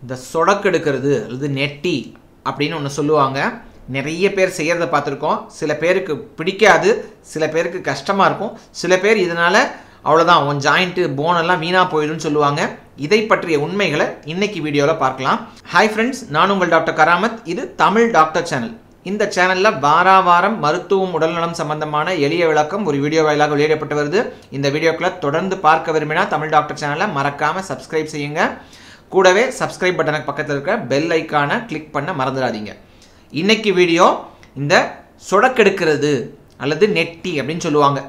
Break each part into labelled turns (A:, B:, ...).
A: இந்த சொடக்கெடுக்கிறது அல்லது நெட்டி அப்படின்னு ஒன்று சொல்லுவாங்க. நிறைய பேர் செய்கிறத பார்த்துருக்கோம். சில பேருக்கு பிடிக்காது, சில பேருக்கு கஷ்டமாக இருக்கும், சில பேர் இதனால் அவ்வளோதான் உன் ஜாயிண்ட்டு போனெல்லாம் வீணாக போயிடும்னு சொல்லுவாங்க. இதை பற்றிய உண்மைகளை இன்னைக்கு வீடியோவில் பார்க்கலாம். ஹாய் ஃப்ரெண்ட்ஸ், நான் உங்கள் டாக்டர் கராமத். இது தமிழ் டாக்டர் சேனல். இந்த சேனலில் வாரம் மருத்துவம் உடல்நலம் சம்பந்தமான எளிய விளக்கம் ஒரு வீடியோ வாயிலாக வெளியிடப்பட்டு வருது. இந்த வீடியோக்களை தொடர்ந்து பார்க்க விரும்பினா தமிழ் டாக்டர் சேனலை மறக்காமல் சப்ஸ்கிரைப் செய்யுங்க. கூடவே சப்ஸ்கிரைப் பட்டனுக்கு பக்கத்தில் இருக்க பெல் ஐக்கானை கிளிக் பண்ண மறந்துடாதீங்க. இன்னைக்கு வீடியோ இந்த சொடக்கெடுக்கிறது அல்லது நெட்டி அப்படின்னு சொல்லுவாங்க.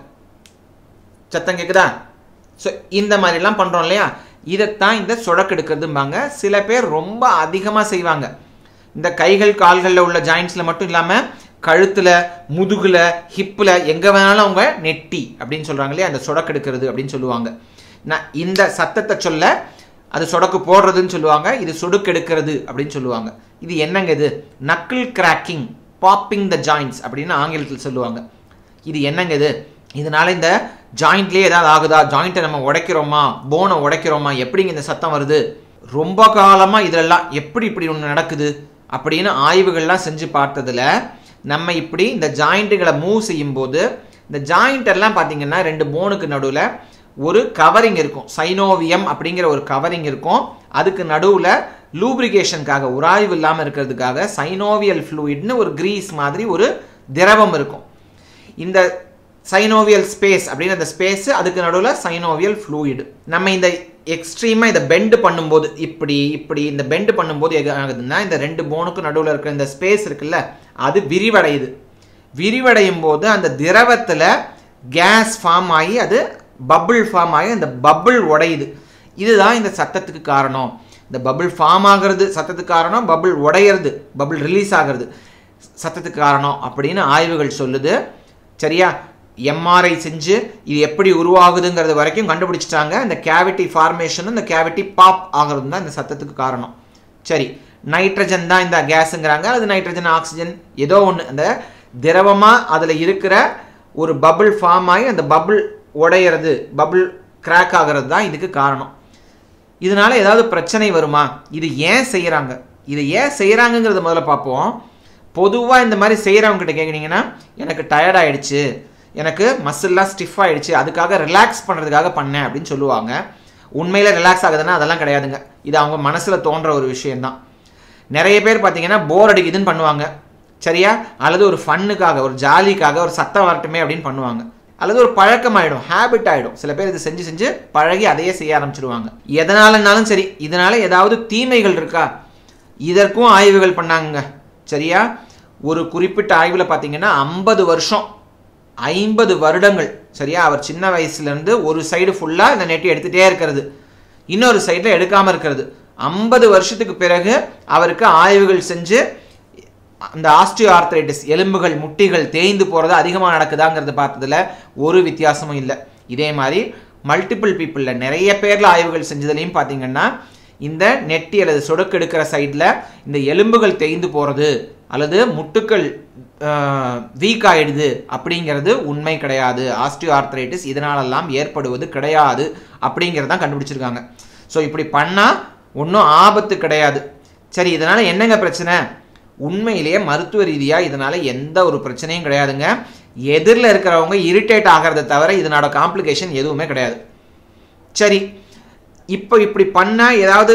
A: சத்தம் கேட்குதா? ஸோ இந்த மாதிரிலாம் பண்ணுறோம் இல்லையா, இதைத்தான் இந்த சொடக்கெடுக்கிறதும்பாங்க. சில பேர் ரொம்ப அதிகமாக செய்வாங்க. இந்த கைகள் கால்களில் உள்ள ஜாயின்ட்ஸில் மட்டும் இல்லாமல் கழுத்தில், முதுகில், ஹிப்பில் எங்கே வேணாலும் அவங்க நெட்டி அப்படின்னு சொல்கிறாங்க இல்லையா, அந்த சொடக்கெடுக்கிறது அப்படின்னு சொல்லுவாங்க. நான் இந்த சத்தத்தை சொல்ல அது சொடக்கு போடுறதுன்னு சொல்லுவாங்க, இது சொடுக்கெடுக்கிறது அப்படின்னு சொல்லுவாங்க. இது என்னங்க? இது நக்கிள் கிராக்கிங், பாப்பிங் த ஜாயின்ட்ஸ் அப்படின்னு ஆங்கிலத்தில் சொல்லுவாங்க. இது என்னங்க? இது இதனால இந்த ஜாயிண்ட்லேயே ஏதாவது ஆகுதா, ஜாயிண்ட்டை நம்ம உடைக்கிறோமா, போனை உடைக்கிறோமா, எப்படிங்க இந்த சத்தம் வருது, ரொம்ப காலமாக இதெல்லாம் எப்படி இப்படி ஒன்று நடக்குது அப்படின்னு ஆய்வுகள்லாம் செஞ்சு பார்த்ததில் நம்ம இப்படி இந்த ஜாயிண்ட்டுகளை மூவ் செய்யும்போது இந்த ஜாயிண்ட் எல்லாம் பார்த்தீங்கன்னா ரெண்டு போனுக்கு நடுவில் ஒரு கவரிங் இருக்கும், சைனோவியம் அப்படிங்கிற ஒரு கவரிங் இருக்கும். அதுக்கு நடுவில் லூப்ரிகேஷனுக்காக, உராய்வு இல்லாமல் இருக்கிறதுக்காக சைனோவியல் ஃப்ளூயிட்னு ஒரு கிரீஸ் மாதிரி ஒரு திரவம் இருக்கும். இந்த சைனோவியல் ஸ்பேஸ் அப்படின்னு அந்த ஸ்பேஸ், அதுக்கு நடுவில் சைனோவியல் ஃப்ளூயிடு. நம்ம இந்த எக்ஸ்ட்ரீமாக இதை பெண்டு பண்ணும்போது, இப்படி இந்த பெண்டு பண்ணும்போது எது ஆகுதுன்னா, இந்த ரெண்டு போனுக்கு நடுவில் இருக்கிற இந்த ஸ்பேஸ் இருக்குல்ல, அது விரிவடையுது. விரிவடையும் போது அந்த திரவத்தில் கேஸ் ஃபார்ம் ஆகி அது பபிள் ஃபார்ம் ஆகி அந்த பபிள் உடையுது. இதுதான் இந்த சத்தத்துக்கு காரணம். இந்த பபிள் ஃபார்ம் ஆகிறது சத்தத்துக்கு காரணம், பபிள் உடையிறது, பபிள் ரிலீஸ் ஆகிறது சத்தத்துக்கு காரணம் அப்படின்னு ஆய்வுகள் சொல்லுது. சரியா? எம்ஆர்ஐ செஞ்சு இது எப்படி உருவாகுதுங்கிறது வரைக்கும் கண்டுபிடிச்சிட்டாங்க. இந்த கேவிட்டி ஃபார்மேஷனும் இந்த கேவிட்டி பாப் ஆகிறது தான் இந்த சத்தத்துக்கு காரணம். சரி, நைட்ரஜன் தான் இந்த கேஸுங்கிறாங்க, அது நைட்ரஜன், ஆக்சிஜன் ஏதோ ஒன்று, அந்த திரவமாக அதில் இருக்கிற ஒரு பபிள் ஃபார்ம் ஆகி அந்த பபிள் உடையிறது, பபிள் கிராக் ஆகிறது தான் இதுக்கு காரணம். இதனால ஏதாவது பிரச்சனை வருமா? இது ஏன் செய்கிறாங்க, இதை ஏன் செய்கிறாங்கங்கிறத முதல்ல பார்ப்போம். பொதுவாக இந்த மாதிரி செய்கிறவங்ககிட்ட கேட்குறீங்கன்னா, எனக்கு டயர்ட் ஆகிடுச்சு, எனக்கு மசில்லாம் ஸ்டிஃப் ஆகிடுச்சு, அதுக்காக ரிலாக்ஸ் பண்ணுறதுக்காக பண்ணேன் அப்படின்னு சொல்லுவாங்க. உண்மையில் ரிலாக்ஸ் ஆகுதுன்னா அதெல்லாம் கிடையாதுங்க. இது அவங்க மனசில் தோன்ற ஒரு விஷயந்தான். நிறைய பேர் பார்த்தீங்கன்னா போர் அடிக்குதுன்னு பண்ணுவாங்க, சரியா? அல்லது ஒரு ஃபன்னுக்காக, ஒரு ஜாலிக்காக, ஒரு சத்தம் வரட்டுமே அப்படின்னு பண்ணுவாங்க. அல்லது ஒரு பழக்கம் ஆகிடும், ஹேபிட் ஆகிடும். சில பேர் இது செஞ்சு செஞ்சு பழகி அதையே செய்ய ஆரம்பிச்சிடுவாங்க. எதனாலனாலும் சரி, இதனால ஏதாவது தீமைகள் இருக்கா, இதற்கும் ஆய்வுகள் பண்ணாங்க. சரியா? ஒரு குறிப்பிட்ட ஆய்வில் பார்த்தீங்கன்னா 50 வருடங்கள், சரியா, அவர் சின்ன வயசுலேருந்து ஒரு சைடு ஃபுல்லாக இந்த நெட்டி எடுத்துகிட்டே இருக்கிறது, இன்னொரு சைடில் எடுக்காமல் இருக்கிறது. 50 வருஷத்துக்கு பிறகு அவருக்கு ஆய்வுகள் செஞ்சு அந்த ஆஸ்டியோ ஆர்த்ரைட்டிஸ், எலும்புகள் முட்டிகள் தேய்ந்து போகிறது அதிகமாக நடக்குதாங்கிறத பார்த்ததில் ஒரு வித்தியாசமும் இல்லை. இதே மாதிரி மல்டிபிள் பீப்புளில் நிறைய பேரில் ஆய்வுகள் செஞ்சதுலையும் பார்த்தீங்கன்னா இந்த நெட்டி அல்லது சொடுக்கெடுக்கிற சைடில் இந்த எலும்புகள் தேய்ந்து போகிறது அல்லது முட்டுக்கள் வீக் ஆகிடுது அப்படிங்கிறது உண்மை கிடையாது. ஆஸ்டியோ ஆர்த்ரைட்டிஸ் இதனாலெல்லாம் ஏற்படுவது கிடையாது அப்படிங்கிறதான் கண்டுபிடிச்சிருக்காங்க. ஸோ இப்படி பண்ணால் ஒன்றும் ஆபத்து கிடையாது. சரி, இதனால் என்னங்க பிரச்சனை? உண்மையிலேயே மருத்துவ ரீதியாக இதனால் எந்த ஒரு பிரச்சனையும் கிடையாதுங்க. எதிரில் இருக்கிறவங்க இரிட்டேட் ஆகிறத தவிர இதனோட காம்ப்ளிகேஷன் எதுவுமே கிடையாது. சரி, இப்போ இப்படி பண்ணால் ஏதாவது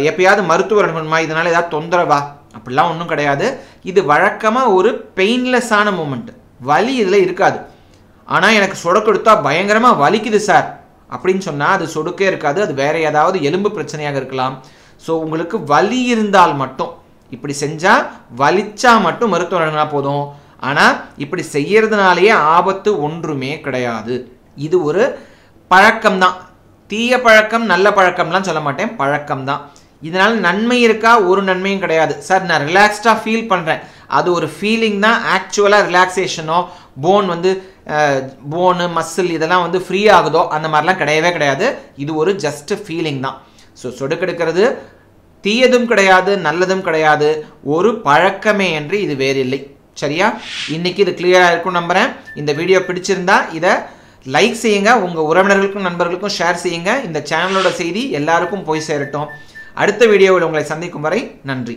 A: எப்பயாவது மருத்துவர் அணுகணுமா, இதனால் ஏதாவது தொந்தரவா? அப்படிலாம் ஒன்றும் கிடையாது. இது வழக்கமாக ஒரு பெயின்லெஸ்ஸான மூமெண்ட், வலி இதில் இருக்காது. ஆனால் எனக்கு சொடக்கெடுத்தா பயங்கரமாக வலிக்குது சார் அப்படின்னு சொன்னால் அது சொடுக்கே இருக்காது, அது வேற ஏதாவது எலும்பு பிரச்சனையாக இருக்கலாம். ஸோ உங்களுக்கு வலி இருந்தால் மட்டும், இப்படி செஞ்சால் வலிச்சா மட்டும் மருத்துவர் அணுகுனா போதும். ஆனால் இப்படி செய்யறதுனாலேயே ஆபத்து ஒன்றுமே கிடையாது. இது ஒரு பழக்கம்தான், தீய பழக்கம் நல்ல பழக்கம்லாம் சொல்ல மாட்டேன், பழக்கம்தான். இதனால நன்மை இருக்கா? ஒரு நன்மையும் கிடையாது. சார் நான் ரிலாக்ஸ்டாக ஃபீல் பண்ணுறேன், அது ஒரு ஃபீலிங் தான். ஆக்சுவலாக ரிலாக்ஸேஷனோ போனு மசில் இதெல்லாம் ஃப்ரீ ஆகுதோ அந்த மாதிரிலாம் கிடையவே கிடையாது. இது ஒரு ஜஸ்ட் ஃபீலிங் தான். ஸோ சொடுக்கெடுக்கிறது தீயதும் கிடையாது, நல்லதும் கிடையாது, ஒரு பழக்கமே என்று இது வேறு இல்லை. சரியா? இன்னைக்கு இது கிளியராக இருக்கும் நம்புகிறேன். இந்த வீடியோ பிடிச்சிருந்தா இதை லைக் செய்யுங்க, உங்கள் உறவினர்களுக்கும் நண்பர்களுக்கும் ஷேர் செய்யுங்க. இந்த சேனலோட செய்தி எல்லாருக்கும் போய் சேரட்டும். அடுத்த வீடியோவில் உங்களை சந்திக்கும் வரை நன்றி.